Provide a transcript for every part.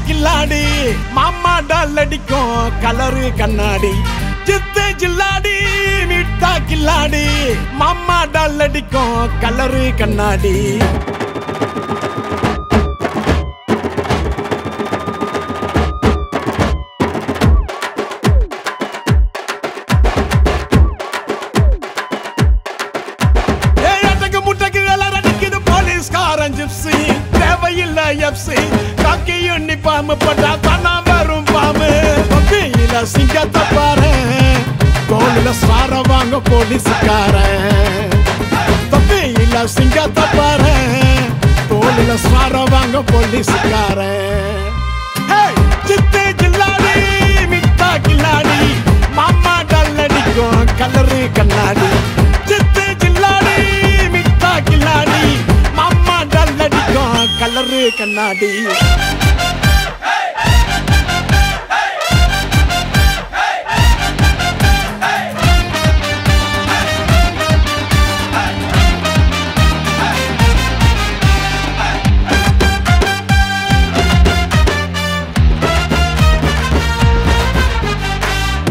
கில்லாடி மாமா டால் அடிக்கும் கலரு கண்ணாடி சித்து ஜில்லாடி மீட்டா கில்லாடி மாமா டால் அடிக்கும் கலரு கண்ணாடி தேவையில்ல எப்சி காக்கி யூனிஃபார்ம் போட்டா தானா வரும் பாம்பு பப்பியில சிங்கத்தை பாரு தோளில சார வாங்க போலீஸ்காரன் பப்பியில சிங்கத்தை பாரு தோளில சார வாங்க போலீஸ்காரன் சித்து ஜில்லாடி மிட்டா கில்லாடி மாமா டால் அடிக்கும் கலரு கண்ணாடி சித்து ஜில்லாடி மிட்டா கில்லாடி கலரு கண்ணாடி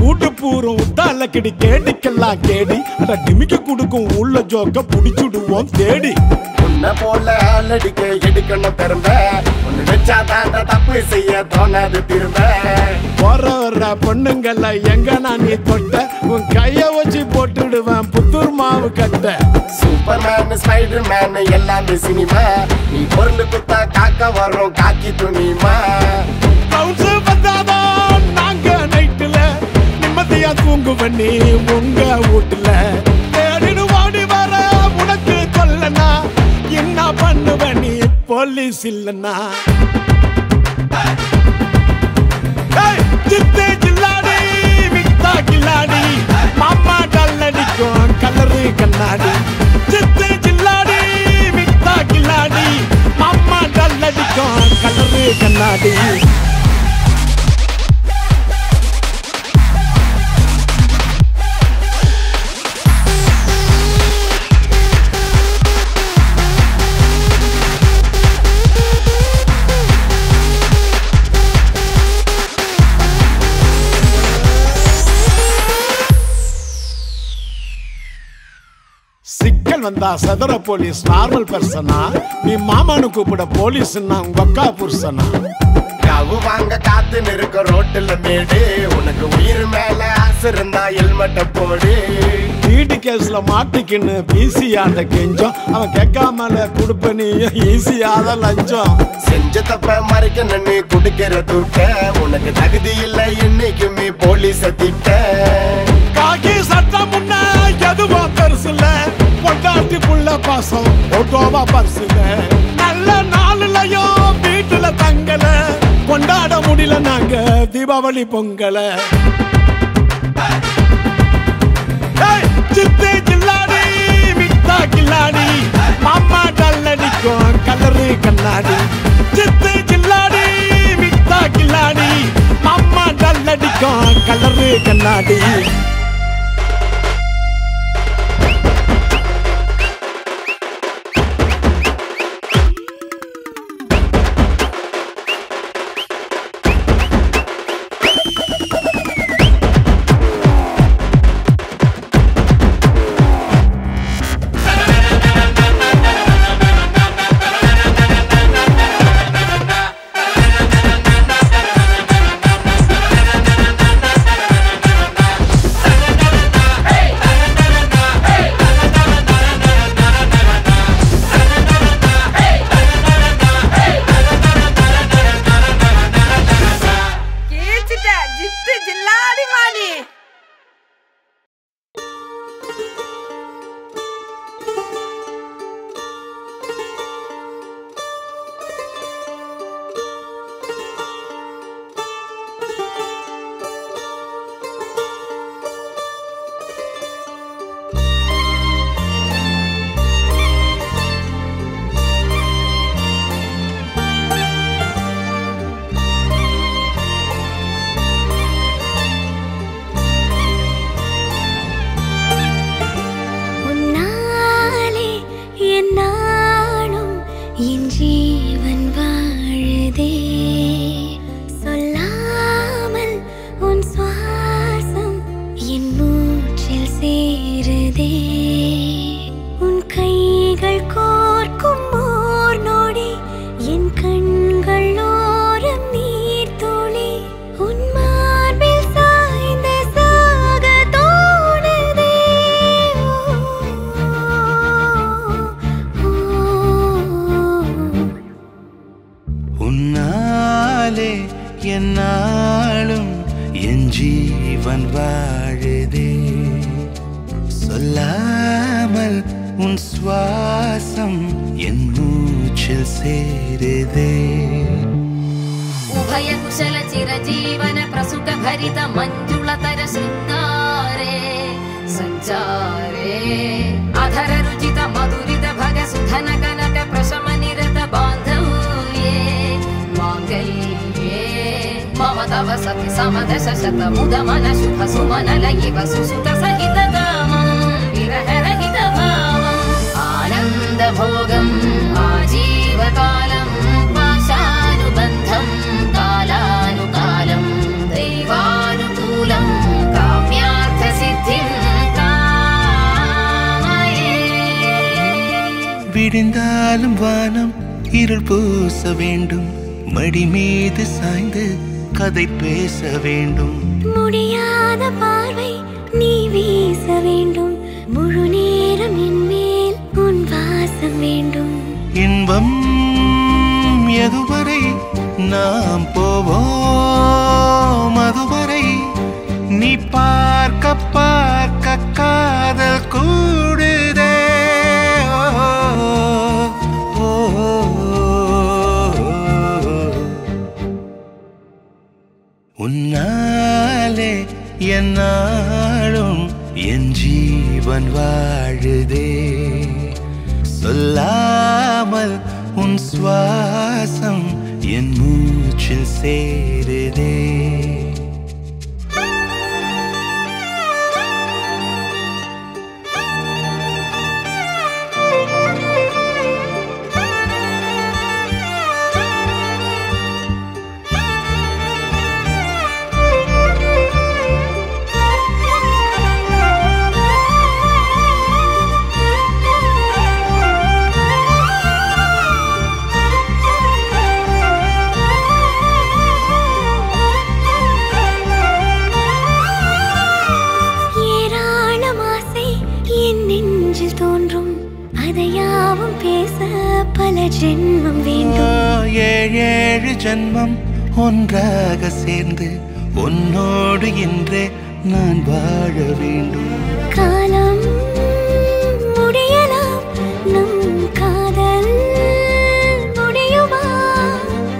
ஊட்டு பூரம் உத்தால கிடி கேடிக்கெல்லாம் கேடி அட டிமிக்க குடுக்கும் உள்ள ஜோக்க புடிச்சுடுவோம் தேடி போல ஆளடிக்க எடுக்கணும் பெரும்ப ஒண்ணு வச்சா தாண்ட தப்பு செய்ய தோணாது திரும்ப போற பொண்ணுங்கள எங்க நான் நீ தொட்ட உன் கைய வச்சு போட்டுடுவேன் புத்தூர் மாவு கட்ட சூப்பர் மேன் ஸ்பைடர் மேன் எல்லாமே சினிமா நீ பொருள் குத்தா காக்க வரும் காக்கி துணிமா கவுன்ஸ் வந்தாதான் நாங்க நைட்டுல நிம்மதியா தூங்கு பண்ணி உங்க வீட்டுல தேடிடு ஓடி வர உனக்கு சொல்லனா என்ன பண்ணுவ நீ போலீஸ் இல்லனா சித்து ஜில்லாடி மிட்டா கில்லாடி மாமா டால் அடிக்கும் கலரு கண்ணாடி சித்து ஜில்லாடி மிட்டா கில்லாடி மாமா டால் அடிக்கும் கலரு கண்ணாடி சிக்கல் வந்தா சதுர போலீஸ் நார்மல் பர்சனா நீ மாமானு கூப்பிட போலீஸ் உங்க அக்கா புருஷனா கவு வாங்க காத்து நிற்க ரோட்டுல மேடு உனக்கு உயிர் மேல ஆசை இருந்தா ஹெல்மெட்ட போடு வீட்டு கேஸ்ல மாட்டிக்கின்னு பிசியாண்ட கெஞ்சம் அவன் கேட்காமல குடுப்ப நீ ஈஸியாத லஞ்சம் செஞ்ச தப்ப மறைக்க நின்னு குடுக்கிற தூக்க உனக்கு தகுதி இல்லை என்னைக்குமே போலீஸ திட்ட காக்கி சட்டம் முன்ன எதுவோ பெருசுல பொண்டாட்டி புள்ள பாசம் ஓட்டோவா பரிசுல நல்ல நாளுலயும் வீட்டுல தங்கல கொண்டாட முடியல நாங்க தீபாவளி பொங்கல சித்து ஜில்லாடி மிட்டா கில்லாடி மாமா டால் அடிக்கும் கலரு கண்ணாடி சித்து ஜில்லாடி மிட்டா கில்லாடி மாமா டால் அடிக்கும் கலரு கண்ணாடி வாழுதே சொல்லாமல் உன் சுவாசம் என் மூச்சில் சேருதே उभय कुशल चिरजीवन प्रसुख भरित मंजुलतर शृंगारे संचारे अधर रुचित मधुरित भग सुधन कनक प्रशम निरत बांधव्ये मांगल्ये मम तव सति समदश शत मुद मन शुभ सुमन लयिव सुसुत सहित कामं विरह रहित भावं आनंद भोगं आजीवकालं पाशानुबन्धं कालानुकालं दैवानुकूलं काम्यार्थ सिद्धिं कामये விடிந்தாலும் வானம் இருள் பூச வேண்டும் மடி மீது சாய்ந்து கதை பேச வேண்டும் முடியாத பார்வை நீ வீச வேண்டும் முழு நேரம் என் மேல் உன் வாசம் வேண்டும் இன்பம் எதுவரை நாம் போவோம் அதுவரை நீ பார்க்க பார்க்க காதல் கூடுதே ஓ, ஓ, உன்னாலே என்னாலும் என் ஜீவன் வாழுதே சொல்லாமல் உன் சுவாசம் என் மூச்சில் சேருதே ஜென்மம் வேண்டும் ஏழேழு ஜென்மம் ஒன்றாக சேர்ந்து உன்னோடு இன்றே நான் வாழ வேண்டும் காலம் முடியலாம் நம் காதல் முடியுமா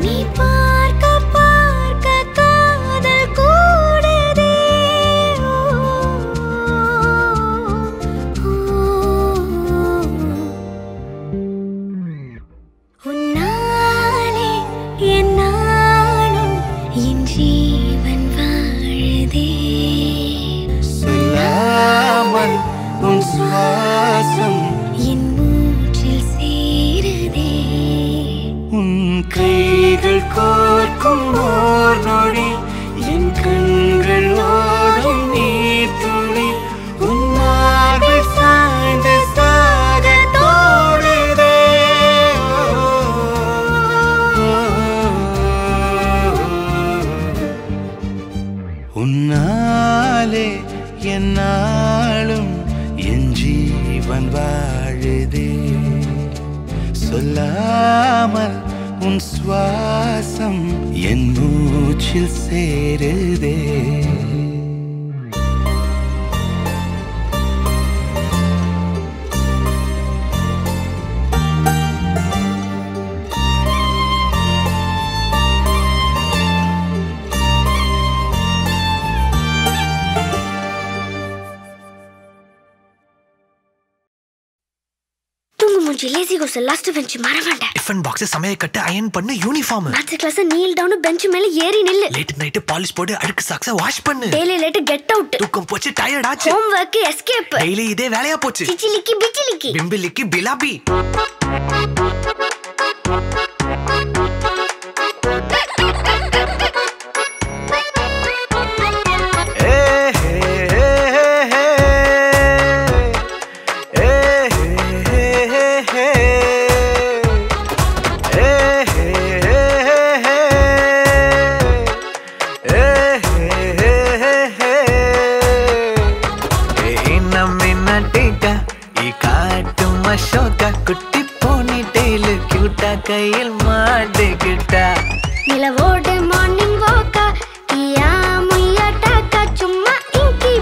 நீ பார்க்க பார்க்க காதல் கூடுதே உன்னாலே என்னாலும் என் ஜீவன் வாழுதே சொல்லாமல் உன் சுவாசம் என் மூச்சில் சேருதே உன் கைகள் கோர்க்கும் ஓர் நொடி என் கண்கள் ஓடும் நீர் துளி உன் மார்பில் சாய்ந்து சாக தோடுதே உன்னாலே என்னாலும் என் ஜீவன் வாழுதே சொல்லாமல் உன் சுவாசம் என் மூச்சில் சேருதே லேசி கோஸ் லாஸ்ட் பெஞ்ச் மறவாண்ட டிஃபன் பாக்ஸ் சமையல் கட்டு அயன் பண்ணு uniform maths class kneel down bench மேல ஏறி நில்லு லேட் நைட் பாலிஷ் போடு அழுக்கு சாக்ஸ வாஷ் பண்ணு டெய்லி லேட் கெட் அவுட் தூக்கம் போச்சு டயர்ட் ஆச்சு ஹோம் வர்க் எஸ்கேப் டெய்லி இதே வேலையா போச்சு சிச்சிலிக்கி பிச்சிலிக்கி பிம்பிலிக்கி பிலாபி குட்டி போனி டெய்லு கியூட்டா கையில் மாட்டுக்கிட்டா நிலவோடு மார்னிங் வாக்கா கியா முய்யா டாக்கா சும்மா இங்கி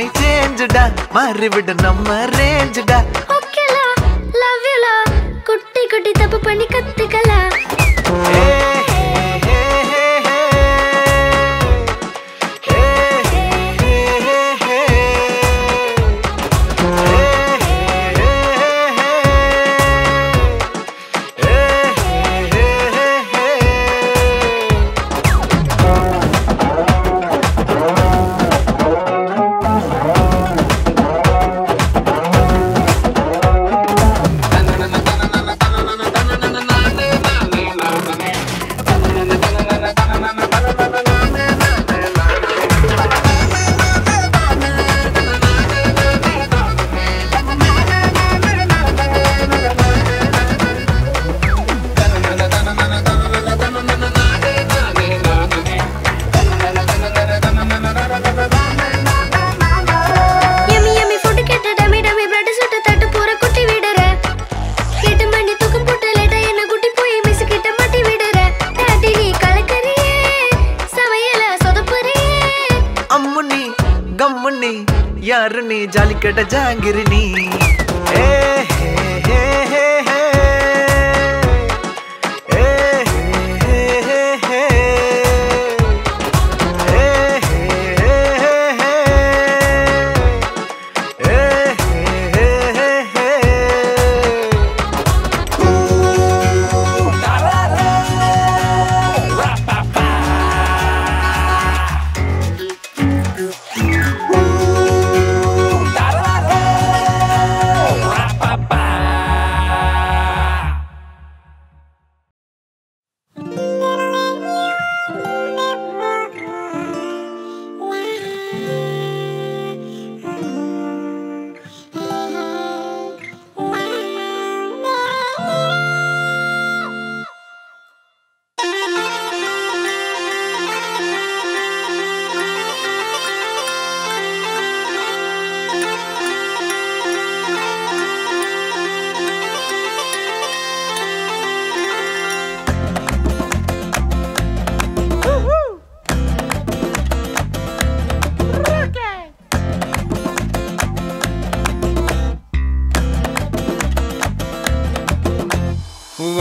மை சேஞ்சுடா மாறிவிட நம்ம ரேஞ்சுடா ஓகேலா லவ் யூலா குட்டி குட்டி தப்பு பண்ணி கத்துக்கலாம் यार नी जाली कट जांगिर नी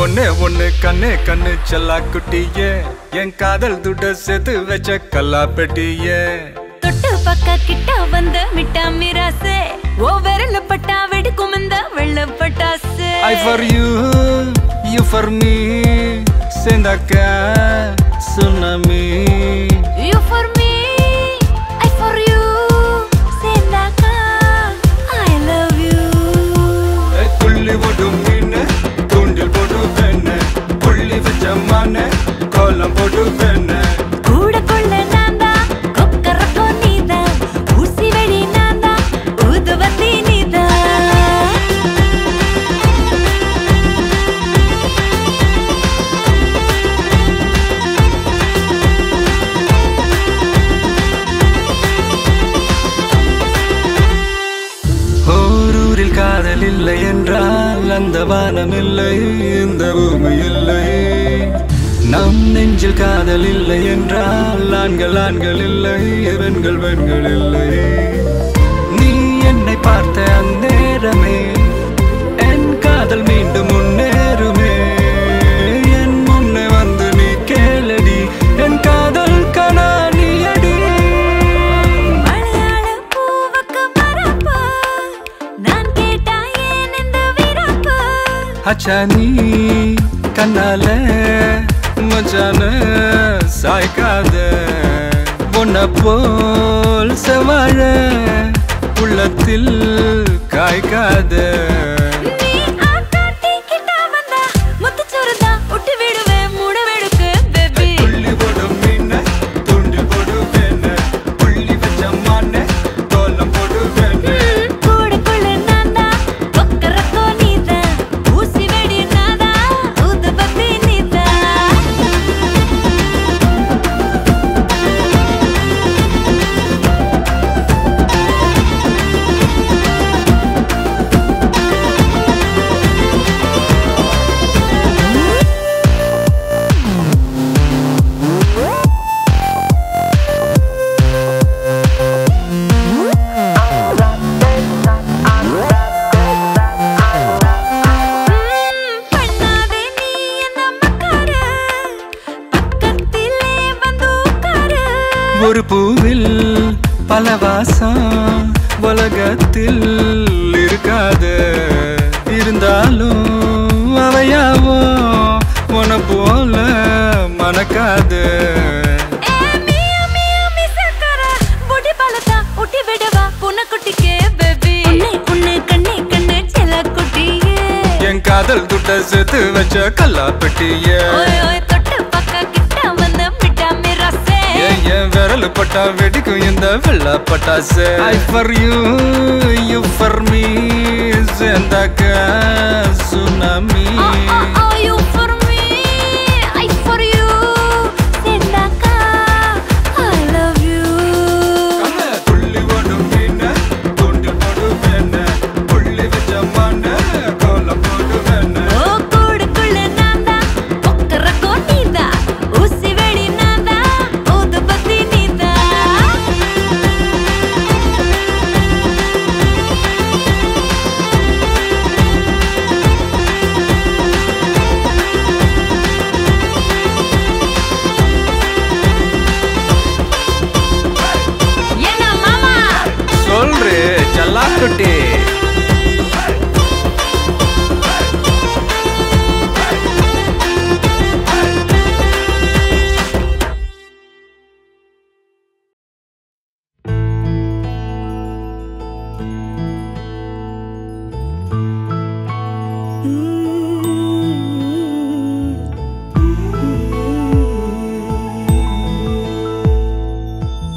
ஒன்னே ஒன்னு கண்ணே கண்ணு செல்லா குட்டியே என் காதல் துட்ட செத்து வச்ச கல்லா பெட்டியே தொட்டு பக்க கிட்ட வந்த மிட்டா மிராசே ஓ விரல பட்டா வெடிக்கும் இந்த வெள்ள பட்டாசு I for you, you for me சேர்ந்தாக்க tsunami You for me, I for you சேர்ந்தாக்க I love you துள்ளி ஓடும் மீனு தூண்டில் போடு பெண்ணு புள்ளி வச்ச மானு கோலம் போடு பெண்ணு கூட கொள்ள நான்தா கொக்கரக்கோ நீதா ஊசி வெடி நான்தா ஊதுவத்தி நீதா ஓரூரில் காதல் இல்லை என்றால் அந்த வானம் இல்லை இந்த பூமி இல்லை நம் நெஞ்சில் காதல் இல்லை என்றால் ஆண்கள் ஆண்கள் இல்லை பெண்கள் பெண்கள் இல்லை நீ என்னை பார்த்த அந்நேரமே என் காதல் மீண்டும் முன்னேறுமே என் முன்னே வந்து நீ கேளடி என் காதல் கனானியடி மலையாள பூவுக்கு மரப்பு நான் கேட்டா ஏன் இந்த விரப்பு அச்சா நீ கண்ணால மச்சான சாய்க்காத பொன்ன போல் செவாழ உள்ளத்தில் காய்க்காத நீ ஆட்டாட்டி கிட்ட வந்தா முத்துச்சோறுதா விட்டு விடுவேன் மூட வெடுக்கு பேபி துள்ளி போடும் மீன தூண்டில் போடு வேண புள்ளி வச்ச மான கோலம் போடு வேண கூட கொள்ள நான்தா கொக்கரக்கோ நீதா ஊசி வெடி நான்தா ஊதுபத்தி நீதா உலகத்தில் இருக்காது இருந்தாலும் அவையாவோ உன போல மணக்காது என் காதல் துட்ட சேர்த்து வச்ச கல்லா பெட்டிய என் விரல் பட்டா வெடிக்கும் இந்த வெள்ள பட்டாசு I for you, you for me சேர்ந்தாக்க tsunami You for me, I for you சேர்ந்தாக்க I love you புள்ளி ஓடும் மீன தூண்டில் போடுவேன புள்ளி வச்ச மான கோலம் போடுவேன கூடுக்குள்ள நான் தான் ஒக்கரக்கோ நீதான் ஊசி வெடி நான் தான் ஊது பத்தி நீதான் என்ன மாமா சொல்றே சல்லாக்குட்டி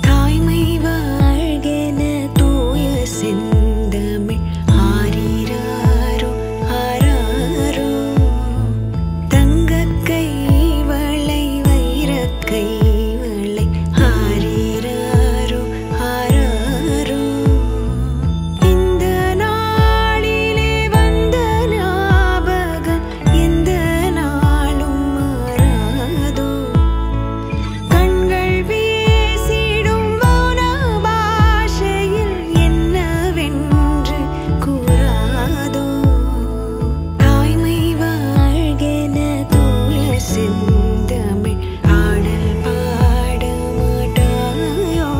தாய்மை வாழ்கென தூய செந்தமிழ் ஆரிராரோ ஆராரோ தங்கக் கைவளை வைரக் கைவளை ஆரிராரோ ஆராரோ இந்த நாளிலே வந்த ஞாபகம் எந்த நாளும் மாறாதோ கண்கள் வீசிடும் மௌன பாஷையில் என்னவென்று கூறாதோ தாய்மை வாழ்கென தூய செந்தமிழ் ஆடல் பாட மாட்டாயோ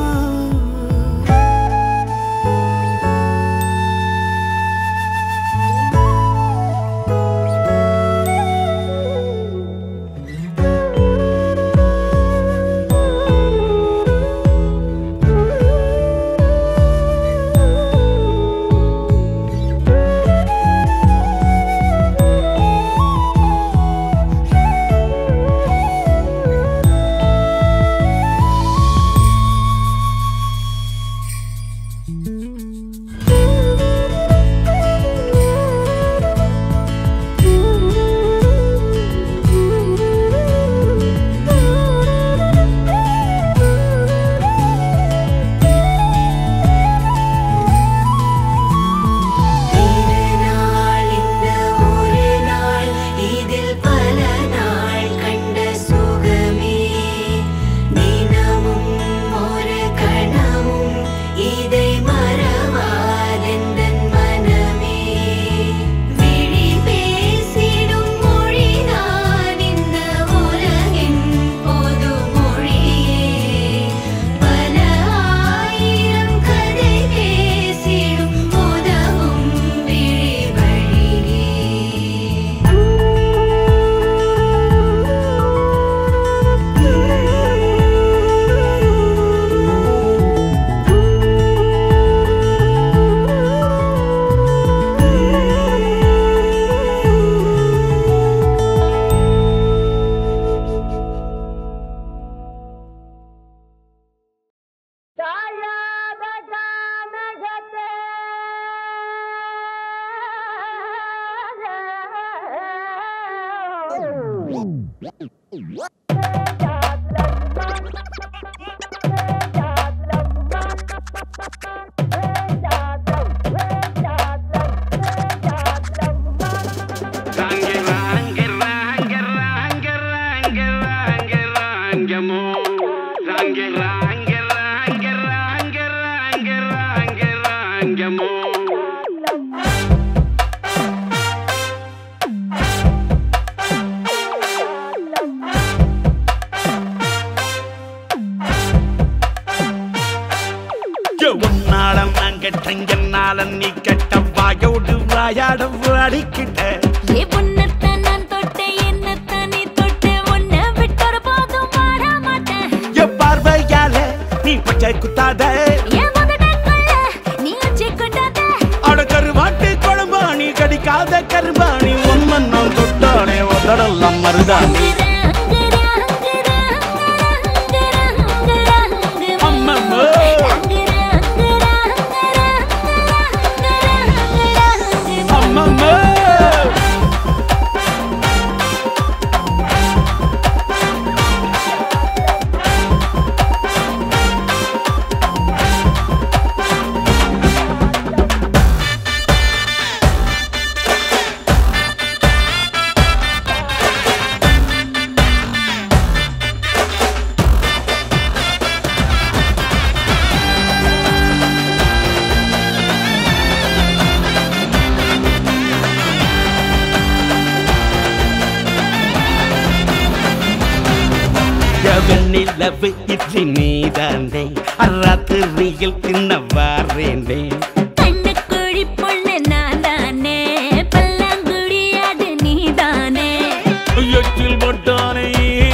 நாள் இந்த ஒரு நாள் இதில் பல நாள் கண்ட சுகமே தினமும் ஒரு கணமும் இதை மறவாதெந்தன் மனமே விழி பேசிடும் மொழிதான் இந்த உலகின் பொது மொழியே பல ஆயிரம் கதை பேசிடும் உதவும் விழி வழியே உன்னாடம் நாங்க கெட்டங்க நாள நீ கெட்ட வாயோடு வாயாட வாடிக்கிட்ட நான் தொட்டேன் என்னத்தான் நீ தொட்ட உன்னை விட்டொரு போதும் வாழ மாட்டேன் என் பார்வையால நீ பச்சை குத்தாத என் முதடக்குள்ள நீ வச்சு கொண்டாத அட கருவாட்டு குழம்பாணி கடிக்காத கரும்பாணி ஒன்ன நான் தொட்டானே உதடெல்லாம் மருதாணி வெண்ணிலவு இட்லி நீதானே ராத்திரியில் தின்ன வாரேனே கண்ணுக்குழி பொண்ணு நான் தானே பல்லாங்குழியாது நீதானே எச்சில் போட்டானே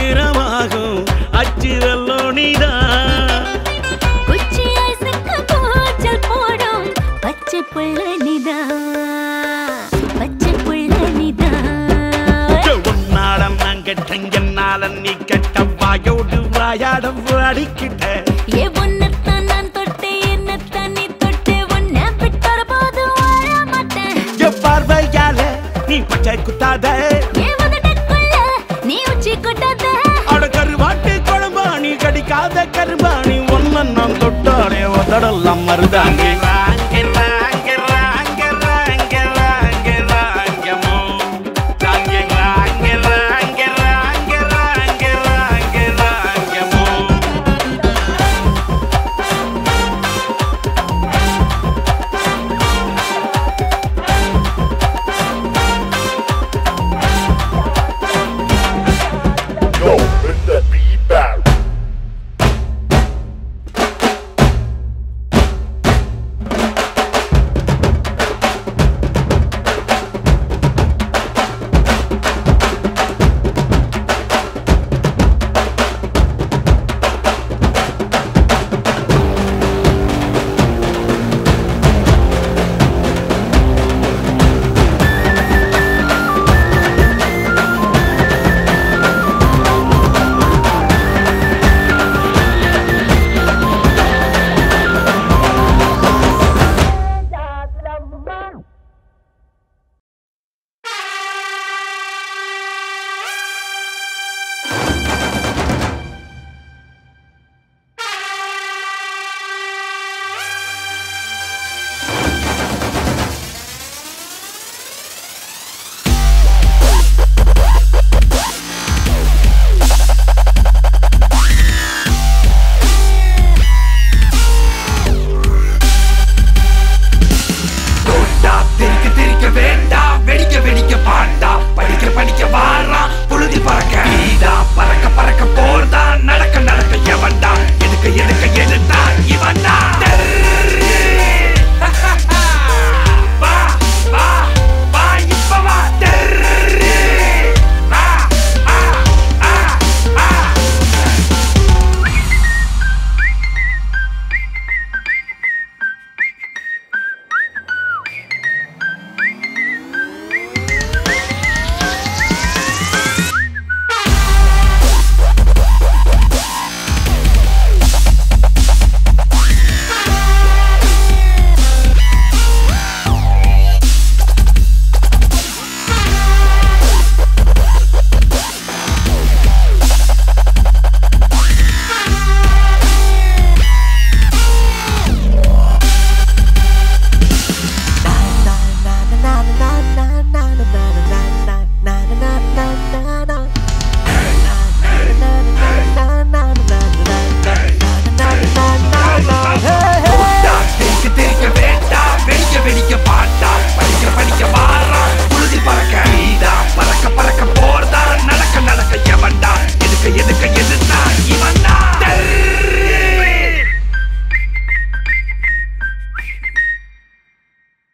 ஈரமாகும் அச்சு வெள்ளோ நீதான் குச்சி ஐசுக்கு கூச்சல் போடும் பச்சை புள்ள நீதான் பச்சை புள்ள நீதான் உன்னால நான் கெட்டங்க நாள நீ கெட்ட வாயோடு வாயாட வாடிக்கிட்ட உன்னத்தான் நான் தொட்டேன் என்னத்தான் நீ தொட்டு உன்னை விட்டொரு போதும் வாழ மாட்டேன் என் பார்வையால நீ பச்சை குத்தாத என் முதடக்குள்ள நீ உச்சி கொட்டாத அட கருவாட்டு குழம்பாணி கடிக்காத கரும்பாணி ஒன்ன நான் தொட்டானே உதடெல்லாம் மருதாணி